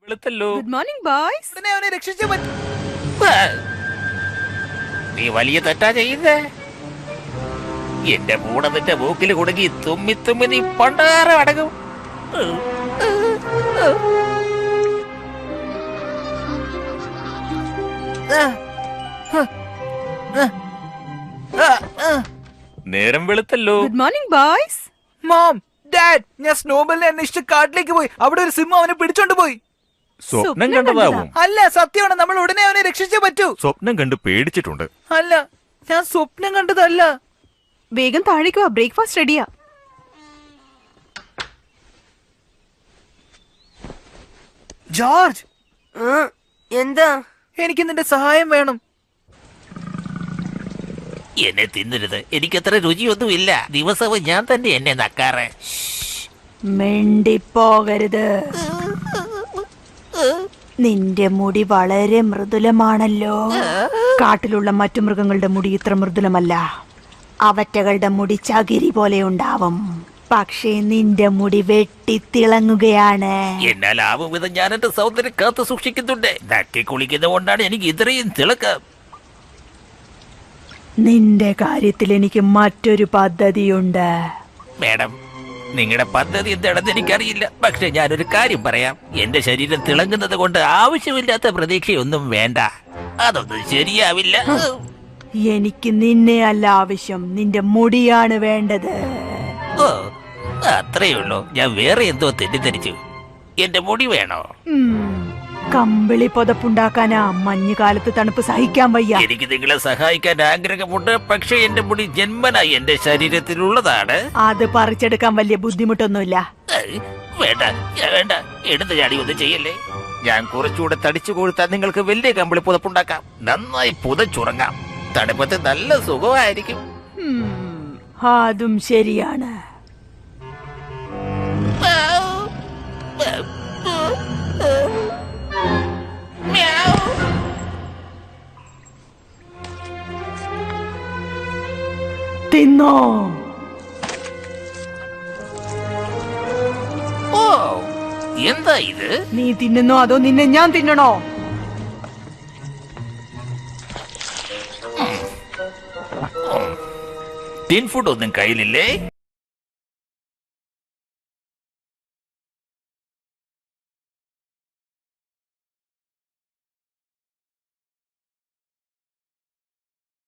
വെളുത്തല്ലോ. Good morning boys. ഉടനെ അവനെ രക്ഷിച്ചേ പറ്റൂ. നീ വലിയ തെറ്റാ ചെയ്യുന്നേ. എന്റെ കൂടെ നിന്റെ മൂക്കിൽ കുടുങ്ങി തുമ്മി തുമ്മി നീ പണ്ടാറെ അടങ്ങും. നേരം വെളുത്തല്ലോ. Good morning boys. Mom, dad, ഞാൻ സ്നോബലിനെ അന്വേഷിച്ച് കാട്ടിലേക്ക് പോയി. അവിടെ ഒരു സിംഹം അവനെ പിടിച്ചോണ്ട് പോയി. സ്വപ്നം കണ്ടതാവും. അല്ല, സത്യമാണ്. നമ്മൾ ഉടനെ അവനെ രക്ഷിച്ചേ പറ്റൂ. സ്വപ്നം കണ്ട് പേടിച്ചിട്ടുണ്ട്. അല്ല, ഞാൻ സ്വപ്നം കണ്ടതല്ല. വേഗം താഴേക്ക് വാ, ബ്രേക്ക്ഫാസ്റ്റ് റെഡിയാ. ജോർജ്, എന്താ? എനിക്ക് നിന്റെ സഹായം വേണം. എന്നെ തിന്നരുത്, എനിക്കത്ര രുചിയൊന്നുമില്ല. ദിവസവും ഞാൻ തന്നെ എന്നെ നക്കാറ്. മിണ്ടിപ്പോകരുത്. നിന്റെ മുടി വളരെ മൃദുലമാണല്ലോ. കാട്ടിലുള്ള മറ്റു മൃഗങ്ങളുടെ മുടി ഇത്ര മൃദുലമല്ല. അവറ്റകളുടെ മുടി ചകിരി പോലെ ഉണ്ടാവും. പക്ഷേ നിന്റെ മുടി വെട്ടിത്തിളങ്ങുകയാണ്. എന്നാൽ ആവും വിധം ഞാൻ എന്റെ സൗന്ദര്യം കാത്തു സൂക്ഷിക്കുന്നുണ്ട്. നക്കി കുളിക്കുന്നത് കൊണ്ടാണ് എനിക്ക് ഇത്രയും തിളക്കം. നിന്റെ കാര്യത്തിൽ എനിക്ക് മറ്റൊരു പദ്ധതിയുണ്ട്. മേഡം, നിങ്ങളുടെ പദ്ധതി എന്താണെന്ന് എനിക്കറിയില്ല. പക്ഷെ ഞാനൊരു കാര്യം പറയാം. എന്റെ ശരീരം തിളങ്ങുന്നത് കൊണ്ട് ആവശ്യമില്ലാത്ത പ്രതീക്ഷയൊന്നും വേണ്ട. അതൊന്നും ശരിയാവില്ല. എനിക്ക് നിന്നെ അല്ല ആവശ്യം, നിന്റെ മുടിയാണ് വേണ്ടത്. ഓ, അത്രയേ ഉള്ളൂ. ഞാൻ വേറെ എന്തോ തെറ്റിദ്ധരിച്ചു. എന്റെ മുടി വേണോ? കമ്പിളി പുതപ്പുണ്ടാക്കാനാ. മഞ്ഞുകാലത്ത് തണുപ്പ് സഹിക്കാൻ വയ്യ. എനിക്ക് നിങ്ങളെ സഹായിക്കാൻ ആഗ്രഹമുണ്ട്. പക്ഷെ എന്റെ മുടി ജന്മനായി എന്റെ ശരീരത്തിലുള്ളതാണ്. അത് പറിച്ചെടുക്കാൻ വലിയ ബുദ്ധിമുട്ടൊന്നുമില്ല. വേണ്ട, വേണ്ട, എടുത്ത് ചാടി ഒന്നും ചെയ്യല്ലേ. ഞാൻ കുറച്ചുകൂടെ തടിച്ചു കൊഴുത്താൽ നിങ്ങൾക്ക് വലിയ കമ്പിളി പുതപ്പുണ്ടാക്കാം. നന്നായി പുതച്ചുറങ്ങാം. തണുപ്പത്ത് നല്ല സുഖമായിരിക്കും. അതും ശരിയാണ്. തിന്നോ? ഓ, എന്താ ഇത്? നീ തിന്നുന്നോ അതോ നിന്നെ ഞാൻ തിന്നണോ? ടിൻ ഫുഡ് ഒന്നും കയ്യിലില്ലേ?